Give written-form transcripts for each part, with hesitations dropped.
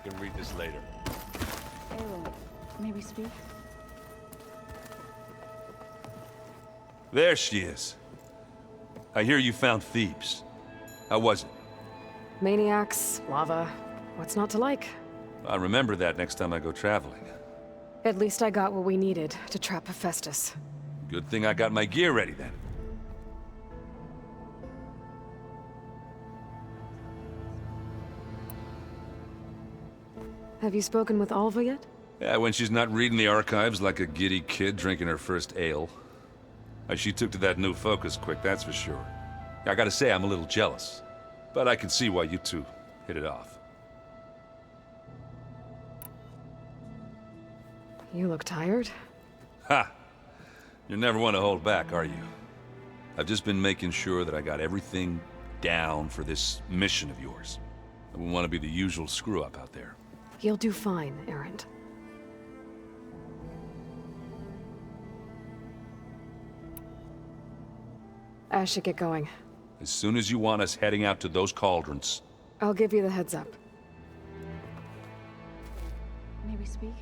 can read this later. Aloy, may we speak? There she is. I hear you found Thebes. How was it? Maniacs, lava. What's not to like? I'll remember that next time I go traveling. At least I got what we needed to trap Hephaestus. Good thing I got my gear ready then. Have you spoken with Alva yet? Yeah, when she's not reading the archives like a giddy kid drinking her first ale. She took to that new focus quick, that's for sure. I gotta say, I'm a little jealous. But I can see why you two hit it off. You look tired. Ha! You never want to hold back, are you? I've just been making sure that I got everything down for this mission of yours. I wouldn't want to be the usual screw-up out there. You'll do fine, Erend. I should get going. As soon as you want us heading out to those cauldrons. I'll give you the heads up. May we speak?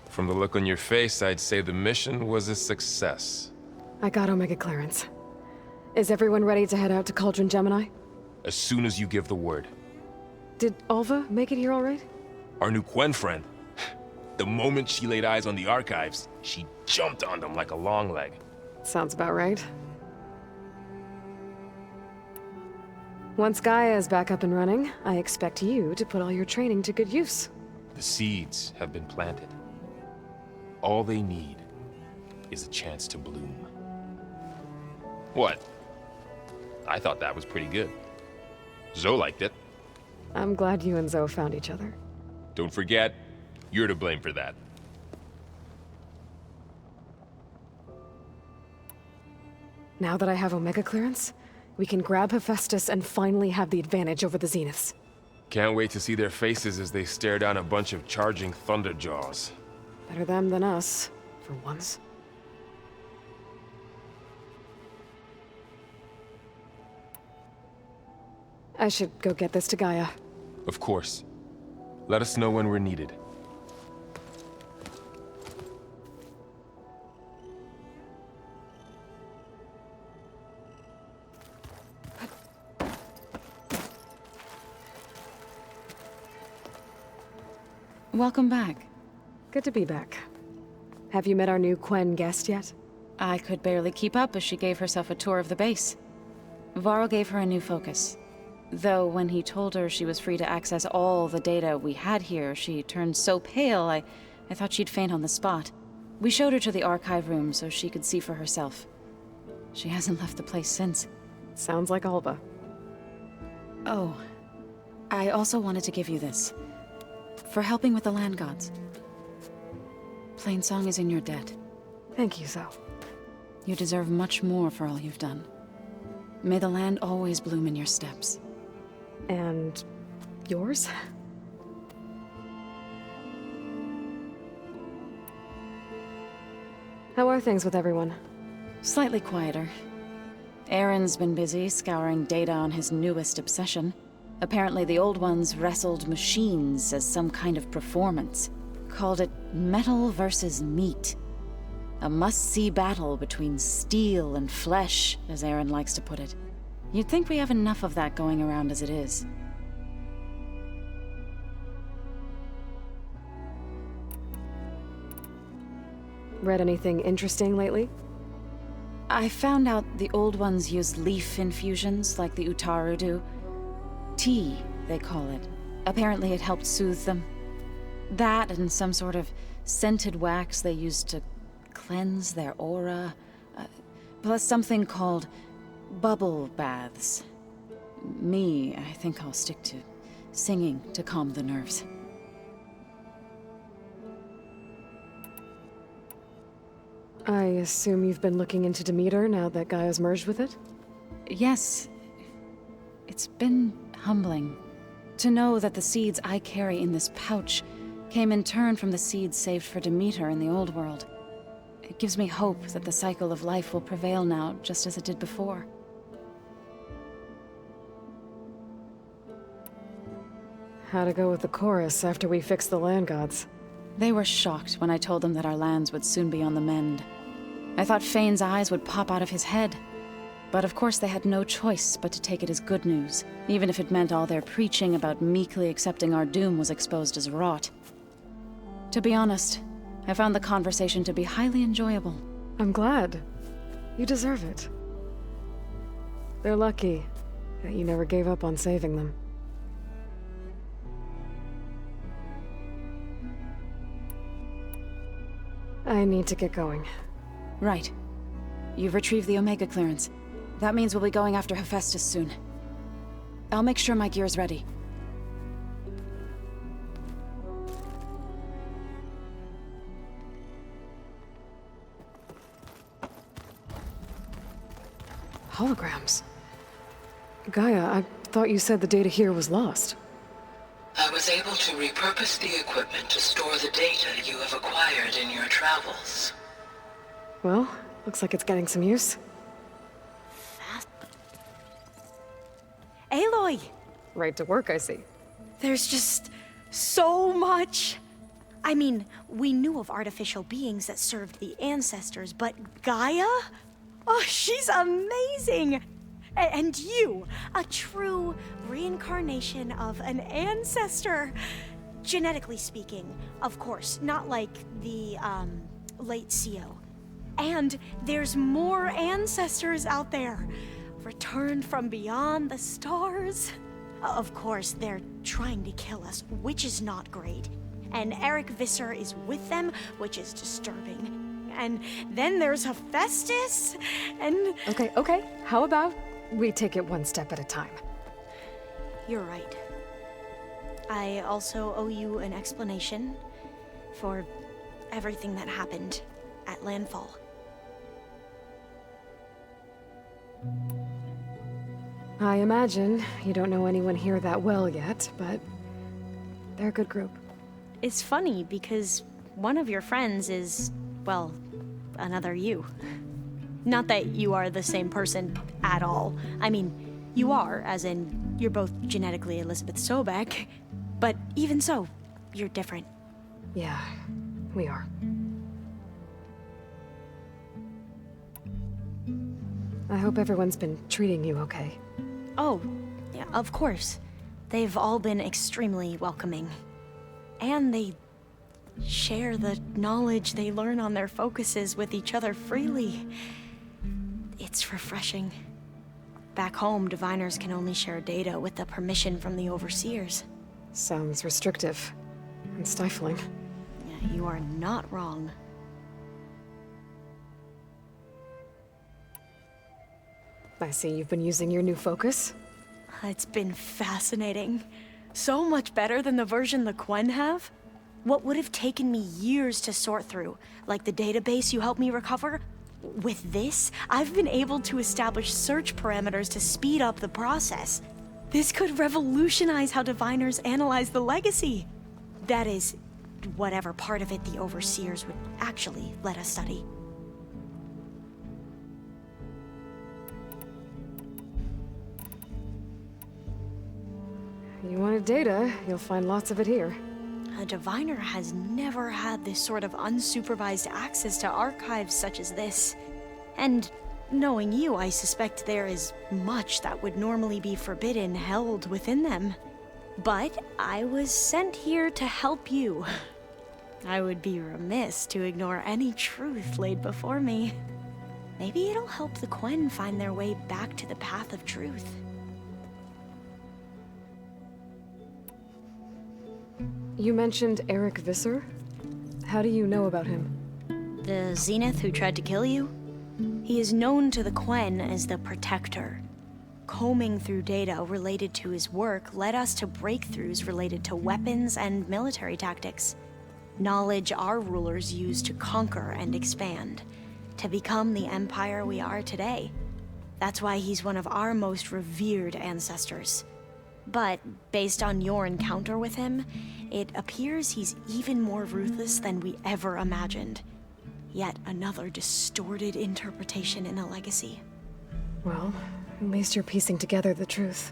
From the look on your face, I'd say the mission was a success. I got Omega clearance. Is everyone ready to head out to Cauldron Gemini? As soon as you give the word. Did Alva make it here all right? Our new Quen friend. The moment she laid eyes on the archives, she jumped on them like a long leg. Sounds about right. Once Gaia is back up and running, I expect you to put all your training to good use. The seeds have been planted. All they need is a chance to bloom. What? I thought that was pretty good. Zoe liked it. I'm glad you and Zoe found each other. Don't forget, you're to blame for that. Now that I have Omega clearance, we can grab Hephaestus and finally have the advantage over the Zeniths. Can't wait to see their faces as they stare down a bunch of charging Thunderjaws. Better them than us, for once. I should go get this to Gaia. Of course. Let us know when we're needed. Welcome back. Good to be back. Have you met our new Quen guest yet? I could barely keep up as she gave herself a tour of the base. Varl gave her a new focus. Though when he told her she was free to access all the data we had here, she turned so pale, I thought she'd faint on the spot. We showed her to the archive room so she could see for herself. She hasn't left the place since. Sounds like Alva. Oh, I also wanted to give you this. For helping with the land gods. Plainsong is in your debt. Thank you, Zoe. You deserve much more for all you've done. May the land always bloom in your steps. And yours? How are things with everyone? Slightly quieter. Aaron's been busy scouring data on his newest obsession. Apparently the old ones wrestled machines as some kind of performance. Called it metal versus meat. A must-see battle between steel and flesh, as Aaron likes to put it. You'd think we have enough of that going around as it is. Read anything interesting lately? I found out the old ones use leaf infusions like the Utaru do. Tea, they call it. Apparently it helped soothe them. That and some sort of scented wax they used to cleanse their aura. Plus something called bubble baths. Me, I think I'll stick to singing to calm the nerves. I assume you've been looking into Demeter now that Gaia's merged with it? Yes. It's been humbling to know that the seeds I carry in this pouch came in turn from the seeds saved for Demeter in the old world. It gives me hope that the cycle of life will prevail now, just as it did before. How'd it go with the chorus after we fixed the land gods? They were shocked when I told them that our lands would soon be on the mend. I thought Fane's eyes would pop out of his head. But of course they had no choice but to take it as good news, even if it meant all their preaching about meekly accepting our doom was exposed as rot. To be honest, I found the conversation to be highly enjoyable. I'm glad. You deserve it. They're lucky that you never gave up on saving them. I need to get going. Right. You've retrieved the Omega clearance. That means we'll be going after Hephaestus soon. I'll make sure my gear's ready. Holograms. Gaia, I thought you said the data here was lost. I was able to repurpose the equipment to store the data you have acquired in your travels. Well, looks like it's getting some use. Aloy! Right to work, I see. There's just so much. I mean, we knew of artificial beings that served the ancestors, but Gaia? Oh, she's amazing! And you, a true reincarnation of an ancestor. Genetically speaking, of course, not like the, late CO. And there's more ancestors out there, returned from beyond the stars. Of course, they're trying to kill us, which is not great. And Eric Visser is with them, which is disturbing. And then there's Hephaestus, and... Okay. How about we take it one step at a time? You're right. I also owe you an explanation for everything that happened at Landfall. I imagine you don't know anyone here that well yet, but they're a good group. It's funny because one of your friends is, well, another you. Not that you are the same person at all. I mean, you are, as in, you're both genetically Elizabeth Sobek, but even so, you're different. Yeah, we are. I hope everyone's been treating you okay. Oh, yeah, of course. They've all been extremely welcoming. And they share the knowledge they learn on their focuses with each other freely. It's refreshing. Back home, diviners can only share data with the permission from the overseers. Sounds restrictive and stifling. Yeah, you are not wrong. I see you've been using your new focus. It's been fascinating. So much better than the version the Quen have. What would have taken me years to sort through, like the database you helped me recover, with this, I've been able to establish search parameters to speed up the process. This could revolutionize how diviners analyze the legacy. That is, whatever part of it the overseers would actually let us study. You wanted data, you'll find lots of it here. A diviner has never had this sort of unsupervised access to archives such as this. And knowing you, I suspect there is much that would normally be forbidden held within them. But I was sent here to help you. I would be remiss to ignore any truth laid before me. Maybe it'll help the Quen find their way back to the path of truth. You mentioned Eric Visser? How do you know about him? The Zenith who tried to kill you? He is known to the Quen as the Protector. Combing through data related to his work led us to breakthroughs related to weapons and military tactics. Knowledge our rulers used to conquer and expand, to become the empire we are today. That's why he's one of our most revered ancestors. But based on your encounter with him, it appears he's even more ruthless than we ever imagined. Yet another distorted interpretation in the legacy. Well, at least you're piecing together the truth.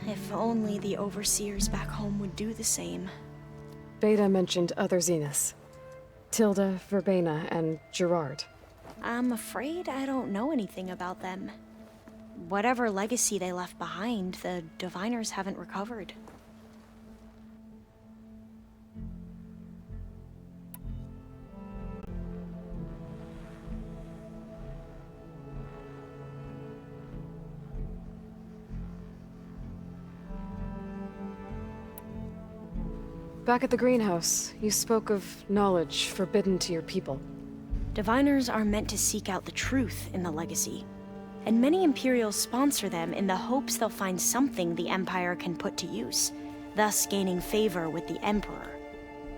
If only the overseers back home would do the same. Beta mentioned other Zeniths. Tilda, Verbena, and Gerard. I'm afraid I don't know anything about them. Whatever legacy they left behind, the Diviners haven't recovered. Back at the greenhouse, you spoke of knowledge forbidden to your people. Diviners are meant to seek out the truth in the legacy, and many Imperials sponsor them in the hopes they'll find something the Empire can put to use, thus gaining favor with the Emperor.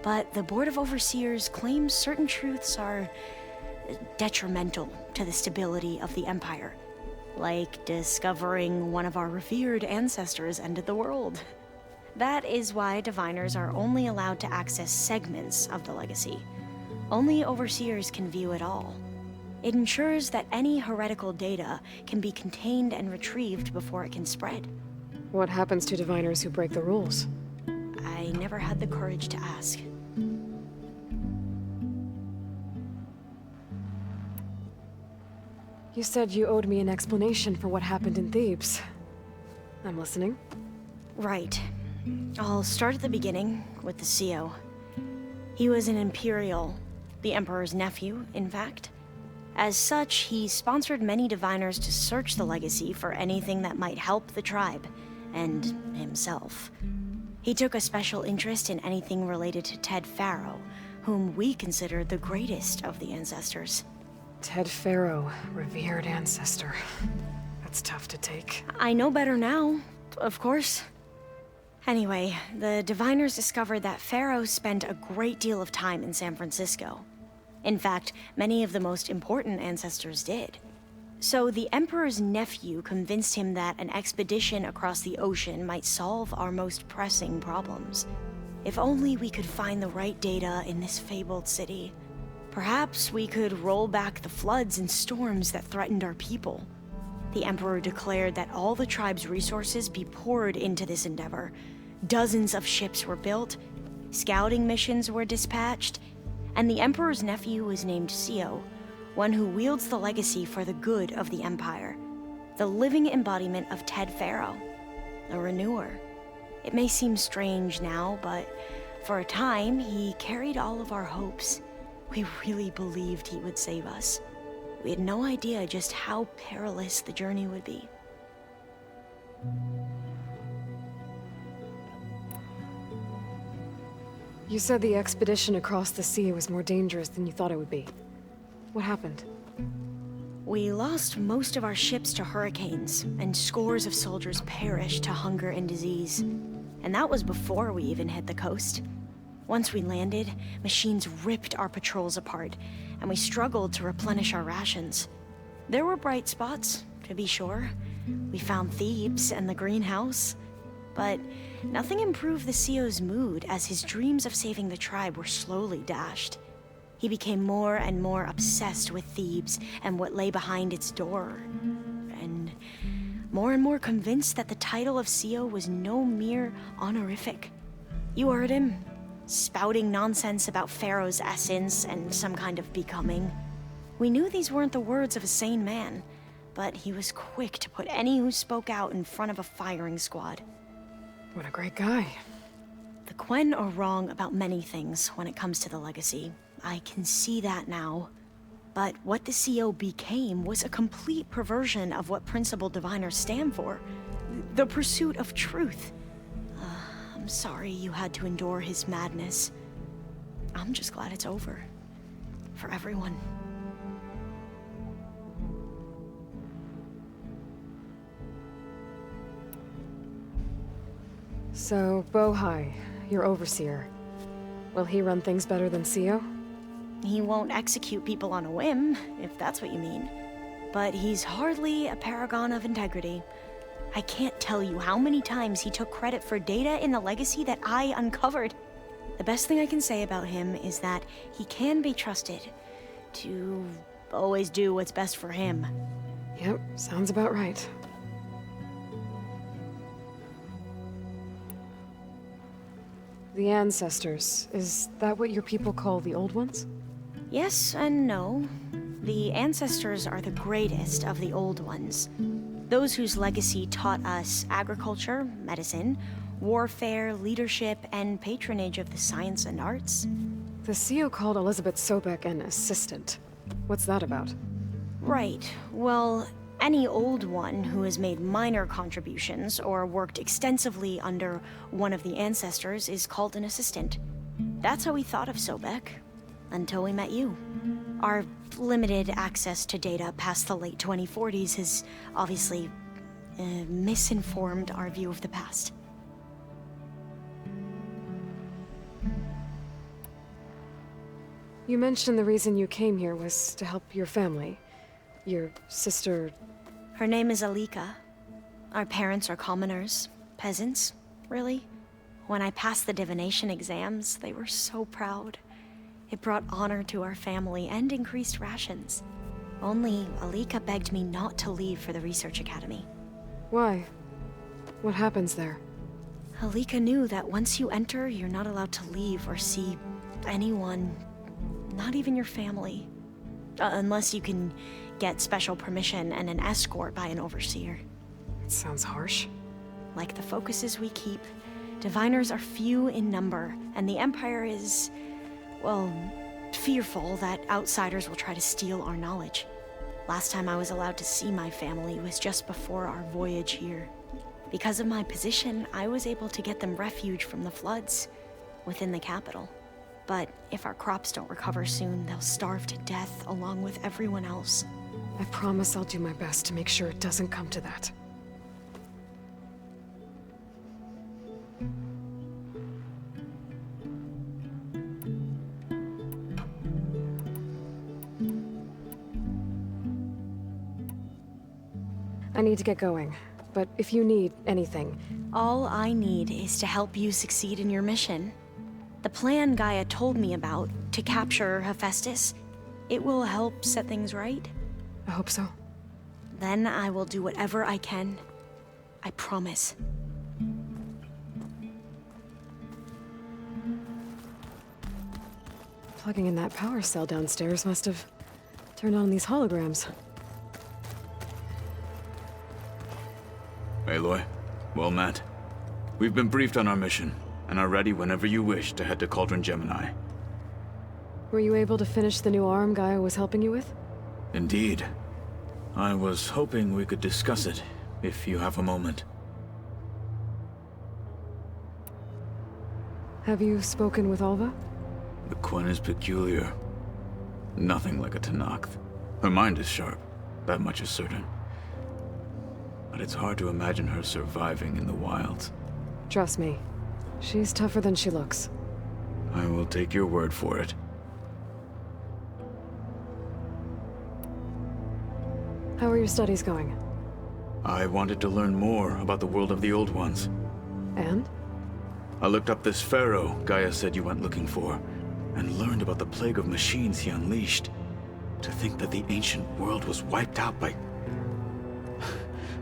But the Board of Overseers claims certain truths are detrimental to the stability of the Empire, like discovering one of our revered ancestors ended the world. That is why Diviners are only allowed to access segments of the legacy. Only Overseers can view it all. It ensures that any heretical data can be contained and retrieved before it can spread. What happens to Diviners who break the rules? I never had the courage to ask. You said you owed me an explanation for what happened in Thebes. I'm listening. Right. I'll start at the beginning, with the CEO. He was an Imperial, the Emperor's nephew, in fact. As such, he sponsored many Diviners to search the legacy for anything that might help the tribe, and himself. He took a special interest in anything related to Ted Faro, whom we consider the greatest of the ancestors. Ted Faro, revered ancestor. That's tough to take. I know better now, of course. Anyway, the Diviners discovered that Faro spent a great deal of time in San Francisco. In fact, many of the most important ancestors did. So the Emperor's nephew convinced him that an expedition across the ocean might solve our most pressing problems. If only we could find the right data in this fabled city. Perhaps we could roll back the floods and storms that threatened our people. The Emperor declared that all the tribe's resources be poured into this endeavor. Dozens of ships were built, scouting missions were dispatched, and the Emperor's nephew was named CEO, one who wields the legacy for the good of the Empire. The living embodiment of Ted Faro, a renewer. It may seem strange now, but for a time, he carried all of our hopes. We really believed he would save us. We had no idea just how perilous the journey would be. You said the expedition across the sea was more dangerous than you thought it would be. What happened? We lost most of our ships to hurricanes, and scores of soldiers perished to hunger and disease. And that was before we even hit the coast. Once we landed, machines ripped our patrols apart, and we struggled to replenish our rations. There were bright spots, to be sure. We found Thebes and the greenhouse. But nothing improved the CEO's mood as his dreams of saving the tribe were slowly dashed. He became more and more obsessed with Thebes and what lay behind its door. And more convinced that the title of CEO was no mere honorific. You heard him, spouting nonsense about Pharaoh's essence and some kind of becoming. We knew these weren't the words of a sane man, but he was quick to put any who spoke out in front of a firing squad. What a great guy. The Quen are wrong about many things when it comes to the legacy. I can see that now. But what the CEO became was a complete perversion of what Principal Diviners stand for. The pursuit of truth. I'm sorry you had to endure his madness. I'm just glad it's over. For everyone. So, Bohai, your overseer. Will he run things better than CEO? He won't execute people on a whim, if that's what you mean. But he's hardly a paragon of integrity. I can't tell you how many times he took credit for data in the legacy that I uncovered. The best thing I can say about him is that he can be trusted, to always do what's best for him. Yep, sounds about right. The Ancestors, is that what your people call the Old Ones? Yes and no. The Ancestors are the greatest of the Old Ones. Those whose legacy taught us agriculture, medicine, warfare, leadership, and patronage of the science and arts. The CEO called Elizabeth Sobek an assistant. What's that about? Right. Well, any Old One who has made minor contributions or worked extensively under one of the Ancestors is called an assistant. That's how we thought of Sobek, until we met you. Our limited access to data past the late 2040s has obviously misinformed our view of the past. You mentioned the reason you came here was to help your family. Your sister... Her name is Alika. Our parents are commoners, peasants, really. When I passed the divination exams, they were so proud. It brought honor to our family and increased rations. Only Alika begged me not to leave for the research academy. Why? What happens there? Alika knew that once you enter, you're not allowed to leave or see anyone, not even your family. Unless you can get special permission and an escort by an overseer. It sounds harsh. Like the focuses we keep, diviners are few in number, and the Empire is, well, fearful that outsiders will try to steal our knowledge. Last time I was allowed to see my family was just before our voyage here. Because of my position, I was able to get them refuge from the floods within the capital. But if our crops don't recover soon, they'll starve to death along with everyone else. I promise I'll do my best to make sure it doesn't come to that. I need to get going, but if you need anything... All I need is to help you succeed in your mission. The plan Gaia told me about, to capture Hephaestus, it will help set things right. I hope so. Then I will do whatever I can. I promise. Plugging in that power cell downstairs must have turned on these holograms. Aloy, well met. We've been briefed on our mission, and are ready whenever you wish to head to Cauldron Gemini. Were you able to finish the new arm Gaia was helping you with? Indeed. I was hoping we could discuss it, if you have a moment. Have you spoken with Alva? The Quen is peculiar. Nothing like a Tenakth. Her mind is sharp, that much is certain. But it's hard to imagine her surviving in the wilds. Trust me, she's tougher than she looks. I will take your word for it. How are your studies going? I wanted to learn more about the world of the Old Ones. And? I looked up this pharaoh Gaia said you went looking for, and learned about the plague of machines he unleashed. To think that the ancient world was wiped out by...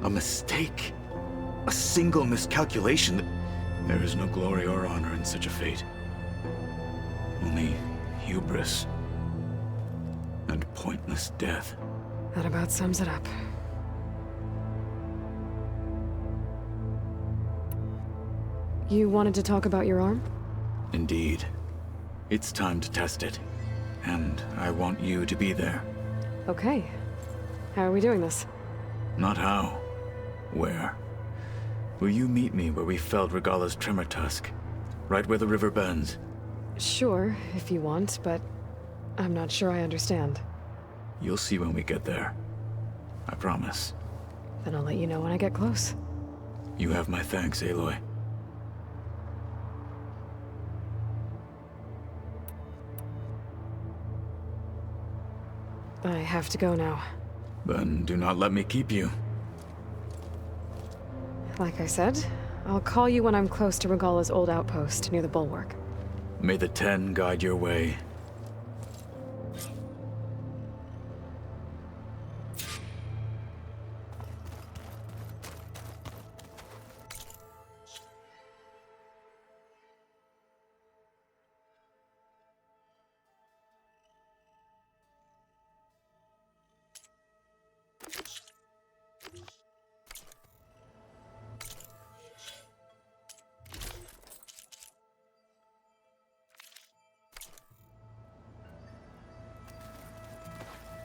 a mistake. A single miscalculation. There is no glory or honor in such a fate. Only hubris. And pointless death. That about sums it up. You wanted to talk about your arm? Indeed. It's time to test it. And I want you to be there. Okay. How are we doing this? Not how. Where? Will you meet me where we felled Regalla's Tremor Tusk? Right where the river bends? Sure, if you want, but I'm not sure I understand. You'll see when we get there. I promise. Then I'll let you know when I get close. You have my thanks, Aloy. I have to go now. Then do not let me keep you. Like I said, I'll call you when I'm close to Regalla's old outpost near the bulwark. May the Ten guide your way.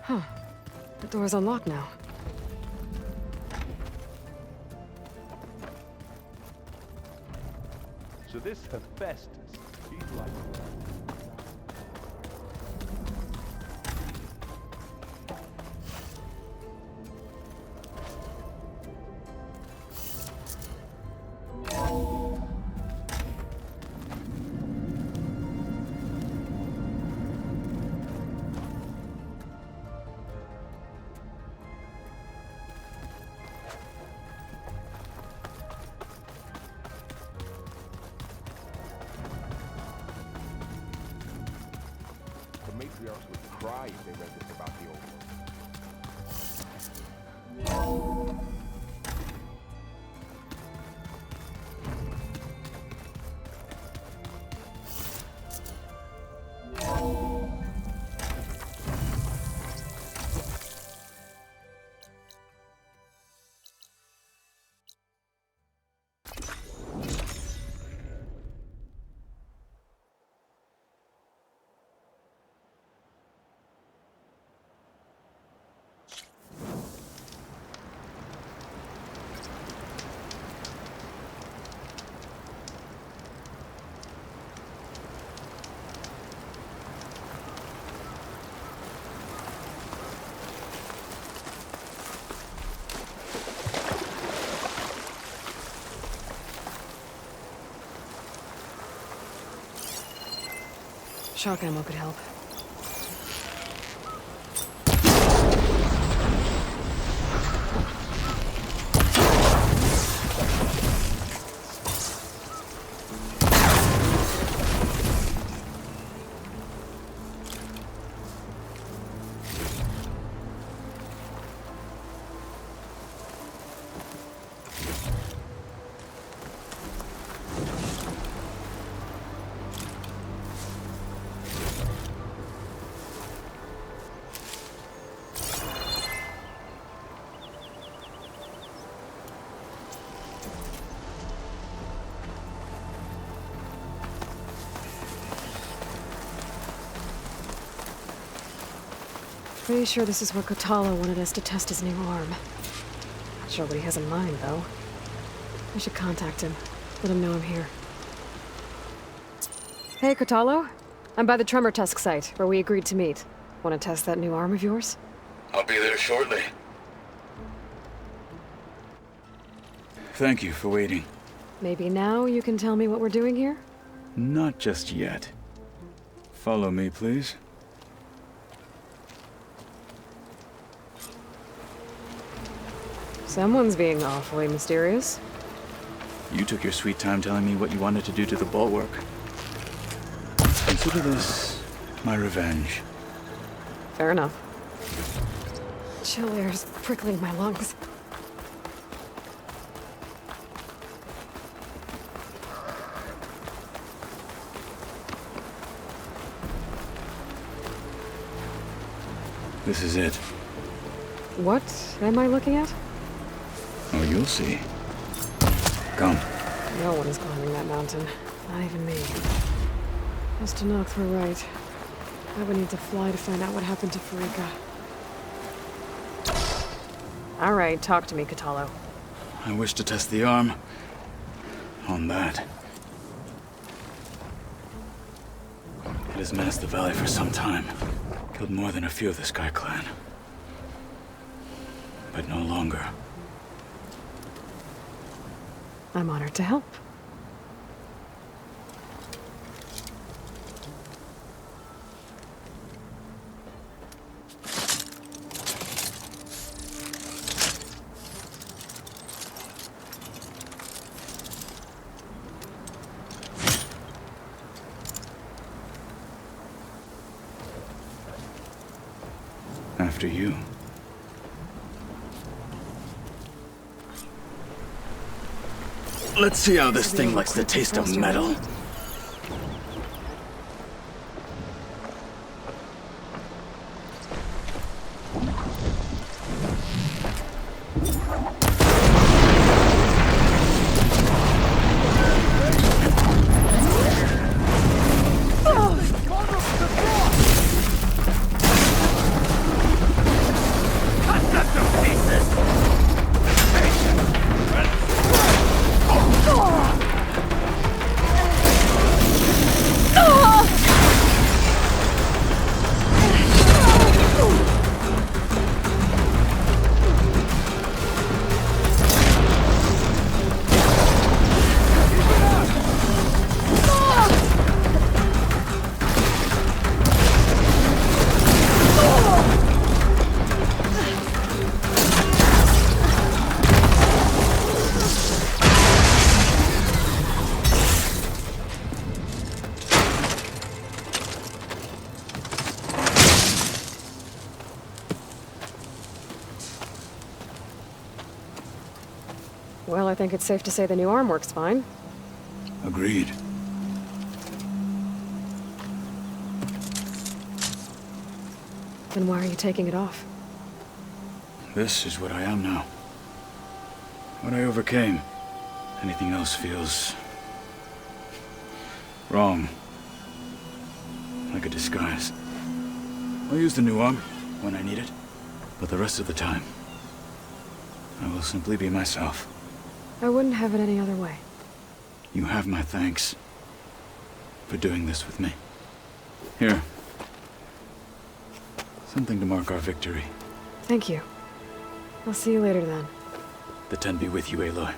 Huh. The door's unlocked now. So this Hephaestus, he's like... The matriarchs would cry if they read this about the old one. Shock ammo could help. Pretty sure this is where Kotalo wanted us to test his new arm. Not sure what he has in mind, though. I should contact him. Let him know I'm here. Hey, Kotalo. I'm by the Tremor Tusk site, where we agreed to meet. Want to test that new arm of yours? I'll be there shortly. Thank you for waiting. Maybe now you can tell me what we're doing here? Not just yet. Follow me, please. Someone's being awfully mysterious. You took your sweet time telling me what you wanted to do to the bulwark. Consider this my revenge. Fair enough. Chill air's prickling my lungs. This is it. What am I looking at? Oh, you'll see. Come. No one is climbing that mountain. Not even me. Just to knock through right. I would need to fly to find out what happened to Farika. Alright, talk to me, Kotalo. I wish to test the arm on that. It has menaced the valley for some time. Killed more than a few of the Sky Clan. But no longer. I'm honored to help. After you. Let's see how this thing likes the taste of metal. Well, I think it's safe to say the new arm works fine. Agreed. Then why are you taking it off? This is what I am now. What I overcame. Anything else feels... wrong. Like a disguise. I'll use the new arm when I need it, but the rest of the time, I will simply be myself. I wouldn't have it any other way. You have my thanks for doing this with me. Here. Something to mark our victory. Thank you. I'll see you later then. The Ten be with you, Aloy.